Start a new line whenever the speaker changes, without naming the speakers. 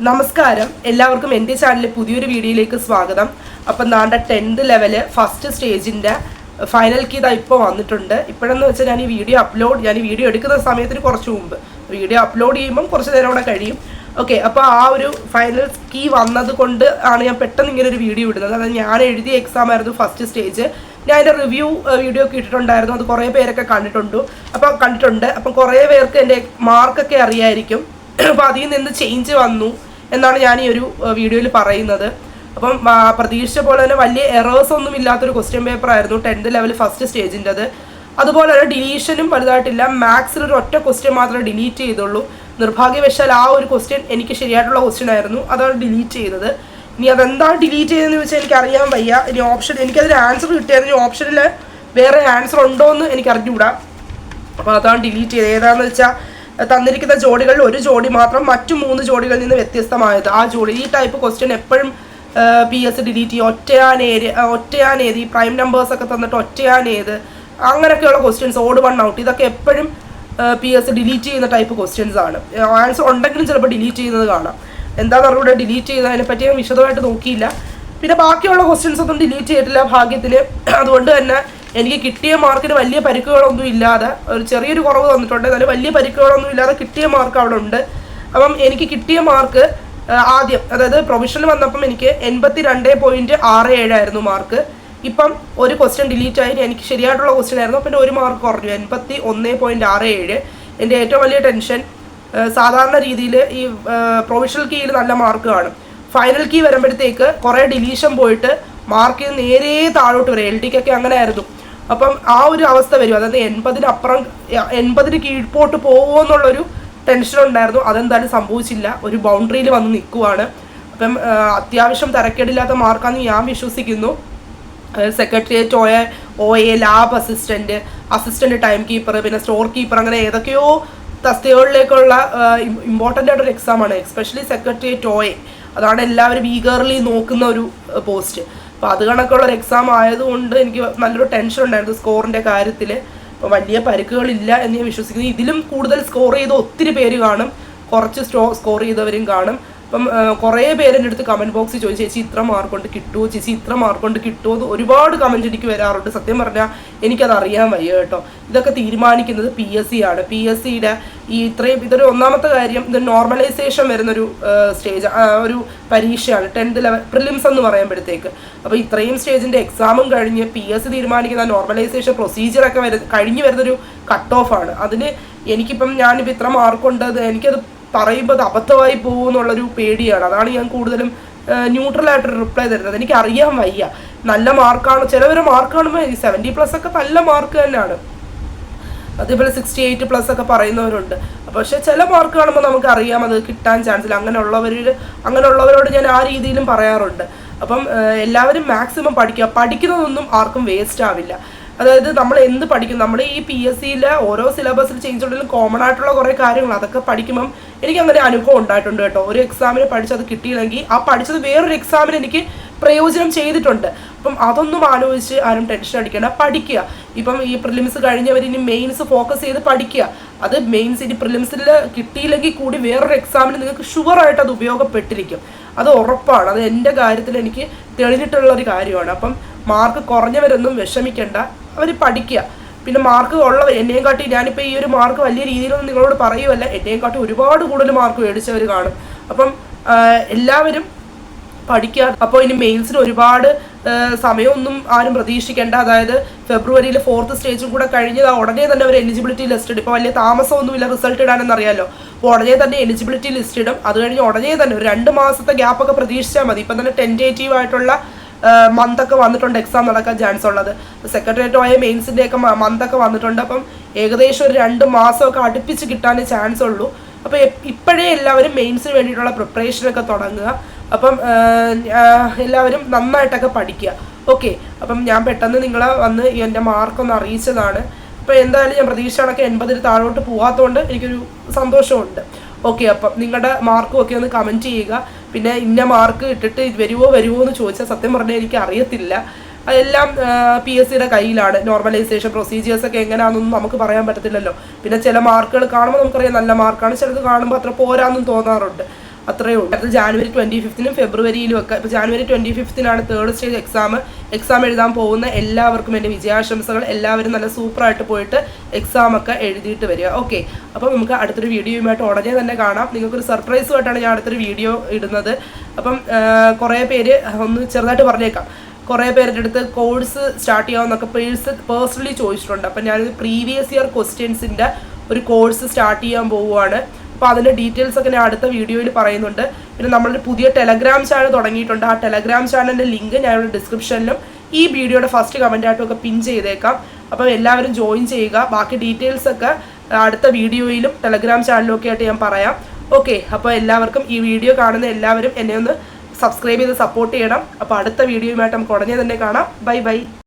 നമസ്കാരം എല്ലാവർക്കും എൻ്റെ ചാനലിലെ പുതിയൊരു വീഡിയോയിലേക്ക് സ്വാഗതം. അപ്പം നാണ്ട 10th ലെവല് ഫസ്റ്റ് സ്റ്റേജിൻ്റെ ഫൈനൽ കീ ഇതാ ഇപ്പോൾ വന്നിട്ടുണ്ട്. ഇപ്പോഴെന്ന് വെച്ചാൽ ഞാൻ ഈ വീഡിയോ എടുക്കുന്ന സമയത്തിന് കുറച്ച് മുമ്പ് വീഡിയോ അപ്ലോഡ് ചെയ്യുമ്പം കുറച്ച് നേരം കൂടെ കഴിയും. ഓക്കെ, അപ്പോൾ ആ ഒരു ഫൈനൽ കീ വന്നത് കൊണ്ട് ആണ് ഞാൻ പെട്ടെന്ന് ഇങ്ങനെ ഒരു വീഡിയോ ഇടുന്നത്. അതായത് ഞാൻ എഴുതിയ എക്സാം ആയിരുന്നു ഫസ്റ്റ് സ്റ്റേജ്. ഞാൻ അതിൻ്റെ റിവ്യൂ വീഡിയോ ഒക്കെ ഇട്ടിട്ടുണ്ടായിരുന്നു. അത് കുറേ പേരൊക്കെ കണ്ടിട്ടുണ്ട്. അപ്പം കുറേ പേർക്ക് എൻ്റെ മാർക്കൊക്കെ അറിയായിരിക്കും. അപ്പോൾ അതിൽ നിന്ന് ചേഞ്ച് വന്നു എന്നാണ് ഞാൻ ഈ ഒരു വീഡിയോയിൽ പറയുന്നത്. അപ്പം പ്രതീക്ഷിച്ച പോലെ തന്നെ വലിയ എറേഴ്സ് ഒന്നും ഇല്ലാത്തൊരു ക്വസ്റ്റ്യൻ പേപ്പർ ആയിരുന്നു 10th ലെവൽ ഫസ്റ്റ് സ്റ്റേജിൻ്റെത്. അതുപോലെ തന്നെ ഡിലീഷനും വലുതായിട്ടില്ല. മാത്സിൽ ഒരു ഒറ്റ ക്വസ്റ്റ്യൻ മാത്രമേ ഡിലീറ്റ് ചെയ്തുള്ളൂ. നിർഭാഗ്യവശാൽ ആ ഒരു ക്വസ്റ്റ്യൻ എനിക്ക് ശരിയായിട്ടുള്ള ക്വസ്റ്റ്യൻ ആയിരുന്നു, അതാണ് ഡിലീറ്റ് ചെയ്തത്. ഇനി അതെന്താണ് ഡിലീറ്റ് ചെയ്തതെന്ന് ചോദിച്ചാൽ എനിക്കറിയാൻ വയ്യ. ഇനി എനിക്കതിന് ആൻസർ കിട്ടിയായിരുന്നു. ഓപ്ഷനിൽ വേറെ ആൻസർ ഉണ്ടോ എന്ന് എനിക്ക് അറിഞ്ഞുകൂടാ. അപ്പോൾ അതാണ് ഡിലീറ്റ് ചെയ്തത്. ഏതാണെന്ന് വെച്ചാൽ തന്നിരിക്കുന്ന ജോഡികളിൽ ഒരു ജോഡി മാത്രം മറ്റു 3 ജോഡികളിൽ നിന്ന് വ്യത്യസ്തമായത്. ആ ജോഡി ഈ ടൈപ്പ് ക്വസ്റ്റ്യൻ എപ്പോഴും PS ഡിലീറ്റ് ചെയ്യും. ഒറ്റയാൻ ഏത്, ഈ പ്രൈം നമ്പേഴ്സൊക്കെ തന്നിട്ട് ഒറ്റയാൻ ഏത്, അങ്ങനെയൊക്കെയുള്ള ക്വസ്റ്റ്യൻസ്, ഓഡ് വൺ ഔട്ട്, ഇതൊക്കെ എപ്പോഴും PS ഡിലീറ്റ് ചെയ്യുന്ന ടൈപ്പ് ക്വസ്റ്റ്യൻസ് ആണ്. ആൻസർ ഉണ്ടെങ്കിലും ചിലപ്പോൾ ഡിലീറ്റ് ചെയ്യുന്നത് കാണാം. എന്താണെന്ന് അറിവിടെ ഡിലീറ്റ് ചെയ്തതിനെ പറ്റി ഞാൻ വിശദമായിട്ട് നോക്കിയില്ല. പിന്നെ ബാക്കിയുള്ള ക്വസ്റ്റ്യൻസ് ഒന്നും ഡിലീറ്റ് ചെയ്തിട്ടില്ല ഭാഗ്യത്തിന്. അതുകൊണ്ട് തന്നെ എനിക്ക് കിട്ടിയ മാർക്കിന് വലിയ പരിക്കുകളൊന്നും ഇല്ലാതെ, ഒരു ചെറിയൊരു കുറവ് തന്നിട്ടുണ്ട്, എന്നാലും വലിയ പരിക്കുകളൊന്നും ഇല്ലാതെ കിട്ടിയ മാർക്ക് അവിടെ ഉണ്ട്. അപ്പം എനിക്ക് കിട്ടിയ മാർക്ക് ആദ്യം, അതായത് പ്രൊവിഷണൽ വന്നപ്പം എനിക്ക് 82.67 ആയിരുന്നു മാർക്ക്. ഇപ്പം ഒരു ക്വസ്റ്റ്യൻ ഡിലീറ്റ് ആയി. എനിക്ക് ശരിയായിട്ടുള്ള ക്വസ്റ്റ്യൻ ആയിരുന്നു, പിന്നെ ഒരു മാർക്ക് കുറഞ്ഞു, 81.67. എൻ്റെ ഏറ്റവും വലിയ ടെൻഷൻ, സാധാരണ രീതിയിൽ ഈ പ്രൊവിഷണൽ കീയിൽ നല്ല മാർക്ക് കാണും. ഫൈനൽ കീ വരുമ്പോഴത്തേക്ക് കുറേ ഡിലീഷൻ പോയിട്ട് മാർക്ക് നേരെ താഴോട്ട് വരും. LD ക്കൊക്കെ അങ്ങനെ ആയിരുന്നു. അപ്പം ആ ഒരു അവസ്ഥ വരും. അതായത് 80 കീഴ്പോട്ട് പോകുമോ എന്നുള്ളൊരു ടെൻഷൻ ഉണ്ടായിരുന്നു. അതെന്തായാലും സംഭവിച്ചില്ല. ഒരു ബൗണ്ടറിയിൽ വന്ന് നിൽക്കുവാണ്. അപ്പം അത്യാവശ്യം തരക്കേടില്ലാത്ത മാർക്കാണെന്ന് ഞാൻ വിശ്വസിക്കുന്നു. Secretariat OA, lab assistant time keeper, പിന്നെ സ്റ്റോർ കീപ്പർ, അങ്ങനെ ഏതൊക്കെയോ തസ്തികകളിലേക്കുള്ള ഇമ്പോർട്ടൻ്റ് ആയിട്ടൊരു എക്സാമാണ്. എസ്പെഷ്യലി സെക്രട്ടേറിയറ്റ് OA, അതാണ് എല്ലാവരും ഈഗർലി നോക്കുന്ന ഒരു പോസ്റ്റ്. അപ്പോൾ അത് കണക്കുള്ളൊരു എക്സാം ആയതുകൊണ്ട് എനിക്ക് നല്ലൊരു ടെൻഷൻ ഉണ്ടായിരുന്നു സ്കോറിൻ്റെ കാര്യത്തിൽ. അപ്പോൾ വലിയ പരിക്കുകളില്ല എന്ന് ഞാൻ വിശ്വസിക്കുന്നു. ഇതിലും കൂടുതൽ സ്കോർ ചെയ്ത ഒത്തിരി പേര് കാണും, കുറച്ച് സ്കോർ ചെയ്തവരും കാണും. അപ്പം കുറേ പേര് എൻ്റെ അടുത്ത് കമൻറ്റ് ബോക്സിൽ ചോദിച്ചു, ചേച്ചി ഇത്ര മാർക്ക് കൊണ്ട് കിട്ടുമോ, ചേച്ചി ഇത്ര മാർക്ക് കൊണ്ട് കിട്ടുമോ എന്ന് ഒരുപാട് കമൻറ്റ് എനിക്ക് വരാറുണ്ട്. സത്യം പറഞ്ഞാൽ എനിക്കത് അറിയാൻ വയ്യ കേട്ടോ. ഇതൊക്കെ തീരുമാനിക്കുന്നത് PSC ആണ്. PSCയുടെ ഇതൊരു ഒന്നാമത്തെ കാര്യം, ഇത് നോർമലൈസേഷൻ വരുന്നൊരു സ്റ്റേജ്, ഒരു പരീക്ഷയാണ് 10th ലെവൽ പ്രിലിംസ് എന്ന് പറയുമ്പോഴത്തേക്ക്. അപ്പോൾ ഇത്രയും സ്റ്റേജിൻ്റെ എക്സാമും കഴിഞ്ഞ് PSC തീരുമാനിക്കുന്ന നോർമലൈസേഷൻ പ്രൊസീജിയറൊക്കെ കഴിഞ്ഞ് വരുന്നൊരു കട്ട് ഓഫ് ആണ്. അതിന് ഞാനിപ്പോൾ ഇത്ര മാർക്കുണ്ട്, എനിക്കത് പറയുമ്പോൾ അത് അബദ്ധമായി പോകുമെന്നുള്ളൊരു പേടിയാണ്. അതാണ് ഞാൻ കൂടുതലും ന്യൂട്രലായിട്ടൊരു റിപ്ലൈ തരുന്നത്. എനിക്ക് അറിയാൻ വയ്യ. നല്ല മാർക്കാണ്, ചിലവർ മാർക്ക് കാണുമ്പോൾ 70+ ഒക്കെ നല്ല മാർക്ക് തന്നെയാണ്. അതേപോലെ 68+ ഒക്കെ പറയുന്നവരുണ്ട്. പക്ഷേ ചില മാർക്ക് കാണുമ്പോൾ നമുക്കറിയാം അത് കിട്ടാൻ ചാൻസ് ഇല്ല. അങ്ങനെയുള്ളവരോട് ഞാൻ ആ രീതിയിലും പറയാറുണ്ട്. അപ്പം എല്ലാവരും മാക്സിമം പഠിക്കുന്നതൊന്നും ആർക്കും വേസ്റ്റ് ആവില്ല. അതായത് നമ്മൾ എന്ത് പഠിക്കും, നമ്മുടെ ഈ PSCയിലെ ഓരോ സിലബസിൽ ചേഞ്ച് ഉണ്ടെങ്കിലും കോമൺ ആയിട്ടുള്ള കുറേ കാര്യങ്ങൾ അതൊക്കെ പഠിക്കുമ്പം എനിക്ക് അങ്ങനെ അനുഭവം ഉണ്ടായിട്ടുണ്ട് കേട്ടോ. ഒരു എക്സാമിന് പഠിച്ചത് കിട്ടിയില്ലെങ്കിൽ ആ പഠിച്ചത് വേറൊരു എക്സാമിന് എനിക്ക് പ്രയോജനം ചെയ്തിട്ടുണ്ട്. അപ്പം അതൊന്നും ആലോചിച്ച് ആരും ടെൻഷൻ അടിക്കേണ്ട, പഠിക്കുക. ഇപ്പം ഈ പ്രിലിംസ് കഴിഞ്ഞവർ ഇനി മെയിൻസ് ഫോക്കസ് ചെയ്ത് പഠിക്കുക. അത് മെയിൻസ് ഇനി പ്രിലിംസിൽ കിട്ടിയില്ലെങ്കിൽ കൂടി വേറൊരു എക്സാമിന് നിങ്ങൾക്ക് ഷുവറായിട്ട് അത് ഉപയോഗപ്പെട്ടിരിക്കും. അത് ഉറപ്പാണ്. അത് എൻ്റെ കാര്യത്തിൽ എനിക്ക് തെളിഞ്ഞിട്ടുള്ളൊരു കാര്യമാണ്. അപ്പം മാർക്ക് കുറഞ്ഞവരൊന്നും വിഷമിക്കേണ്ട, അവർ പഠിക്കുക. പിന്നെ മാർക്ക് ഉള്ളവർ, എന്നെയും കാട്ടി, ഞാനിപ്പോൾ ഈ ഒരു മാർക്ക് വലിയ രീതിയിലൊന്നും നിങ്ങളോട് പറയുമല്ല, എന്നെയും കാട്ടി ഒരുപാട് കൂടുതൽ മാർക്ക് മേടിച്ചവർ കാണും. അപ്പം എല്ലാവരും പഠിക്കുക. അപ്പോൾ ഇനി മെയിൻസിന് ഒരുപാട് സമയമൊന്നും ആരും പ്രതീക്ഷിക്കേണ്ട. അതായത് ഫെബ്രുവരിയിൽ 4th സ്റ്റേജും കൂടെ കഴിഞ്ഞത് ഉടനെ തന്നെ അവർ എലിജിബിലിറ്റി ലിസ്റ്റ് ഇടും. ഇപ്പോൾ വലിയ താമസമൊന്നുമില്ല റിസൾട്ട് ഇടാനെന്നറിയാമല്ലോ. അപ്പോൾ ഉടനെ തന്നെ എലിജിബിലിറ്റി ലിസ്റ്റ് ഇടും. അത് കഴിഞ്ഞ് ഉടനെ തന്നെ ഒരു 2 മാസത്തെ ഗ്യാപ്പൊക്കെ പ്രതീക്ഷിച്ചാൽ മതി. ഇപ്പം തന്നെ ടെൻറ്റേറ്റീവ് ആയിട്ടുള്ള മന്തൊക്കെ വന്നിട്ടുണ്ട് എക്സാം നടക്കാൻ ചാൻസ് ഉള്ളത്. സെക്രട്ടേറിയറ്റ് OA മെയിൻസിൻ്റെയൊക്കെ മന്തൊക്കെ വന്നിട്ടുണ്ട്. അപ്പം ഏകദേശം ഒരു 2 മാസമൊക്കെ അടുപ്പിച്ച് കിട്ടാനേ ചാൻസ് ഉള്ളൂ. അപ്പോൾ ഇപ്പോഴേ എല്ലാവരും മെയിൻസിന് വേണ്ടിയിട്ടുള്ള പ്രിപ്പറേഷനൊക്കെ തുടങ്ങുക. അപ്പം എല്ലാവരും നന്നായിട്ടൊക്കെ പഠിക്കുക. ഓക്കെ, അപ്പം ഞാൻ പെട്ടെന്ന് നിങ്ങളെ വന്ന് എൻ്റെ മാർക്കൊന്ന് അറിയിച്ചതാണ്. അപ്പോൾ എന്തായാലും ഞാൻ പ്രതീക്ഷ കണക്ക് 80 താഴോട്ട് പോകാത്തതുകൊണ്ട് എനിക്കൊരു സന്തോഷമുണ്ട്. ഓക്കെ, അപ്പം നിങ്ങളുടെ മാർക്കും ഒക്കെ ഒന്ന് കമൻറ്റ് ചെയ്യുക. പിന്നെ ഇന്ന മാർക്ക് ഇട്ടിട്ട് വരുമോ എന്ന് ചോദിച്ചാൽ സത്യം പറഞ്ഞാൽ എനിക്ക് അറിയത്തില്ല. അതെല്ലാം PSCയുടെ കയ്യിലാണ്. നോർമലൈസേഷൻ പ്രൊസീജിയേഴ്സൊക്കെ എങ്ങനെയാണെന്നൊന്നും നമുക്ക് പറയാൻ പറ്റത്തില്ലല്ലോ. പിന്നെ ചില മാർക്കുകൾ കാണുമ്പോൾ നമുക്കറിയാം നല്ല മാർക്കാണ്, ചിലത് കാണുമ്പോൾ അത്ര പോരാന്നും തോന്നാറുണ്ട്. അത്രയേ ഉള്ളൂ. അത് ജാനുവരി 25 ഫെബ്രുവരിയിലും ഒക്കെ. ഇപ്പോൾ ജാനുവരി 25 തേർഡ് സ്റ്റേജ് എക്സാം എഴുതാൻ പോകുന്ന എല്ലാവർക്കും എൻ്റെ വിജയാശംസകൾ. എല്ലാവരും നല്ല സൂപ്പറായിട്ട് പോയിട്ട് എക്സാമൊക്കെ എഴുതിയിട്ട് വരിക. ഓക്കെ, അപ്പോൾ നമുക്ക് അടുത്തൊരു വീഡിയോയുമായിട്ട് ഉടനെ തന്നെ കാണാം. നിങ്ങൾക്കൊരു സർപ്രൈസുമായിട്ടാണ് ഞാൻ അടുത്തൊരു വീഡിയോ ഇടുന്നത്. അപ്പം കുറേ പേര് ഒന്ന് ചെറുതായിട്ട് പറഞ്ഞേക്കാം, കുറേ പേരുടെ അടുത്ത് കോഴ്സ് സ്റ്റാർട്ട് ചെയ്യാമെന്നൊക്കെ പേഴ്സണലി ചോദിച്ചിട്ടുണ്ട്. അപ്പം ഞാനൊരു പ്രീവിയസ് ഇയർ ക്വസ്റ്റ്യൻസിൻ്റെ ഒരു കോഴ്സ് സ്റ്റാർട്ട് ചെയ്യാൻ പോവുകയാണ്. അപ്പോൾ അതിൻ്റെ ഡീറ്റെയിൽസൊക്കെ ഞാൻ അടുത്ത വീഡിയോയിൽ പറയുന്നുണ്ട്. പിന്നെ നമ്മളൊരു പുതിയ ടെലഗ്രാം ചാനൽ തുടങ്ങിയിട്ടുണ്ട്. ആ ടെലഗ്രാം ചാനലിൻ്റെ ലിങ്ക് ഞാനിവിടെ ഡിസ്ക്രിപ്ഷനിലും ഈ വീഡിയോയുടെ ഫസ്റ്റ് കമൻറ്റായിട്ടും ഒക്കെ പിൻ ചെയ്തേക്കാം. അപ്പം എല്ലാവരും ജോയിൻ ചെയ്യുക. ബാക്കി ഡീറ്റെയിൽസൊക്കെ അടുത്ത വീഡിയോയിലും ടെലഗ്രാം ചാനലിലും ഒക്കെ ആയിട്ട് ഞാൻ പറയാം. ഓക്കെ, അപ്പോൾ എല്ലാവർക്കും ഈ വീഡിയോ കാണുന്ന എല്ലാവരും എന്നെ ഒന്ന് സബ്സ്ക്രൈബ് ചെയ്ത് സപ്പോർട്ട് ചെയ്യണം. അപ്പോൾ അടുത്ത വീഡിയോയുമായിട്ട് നമുക്ക് ഉടനെ തന്നെ കാണാം. Bye bye.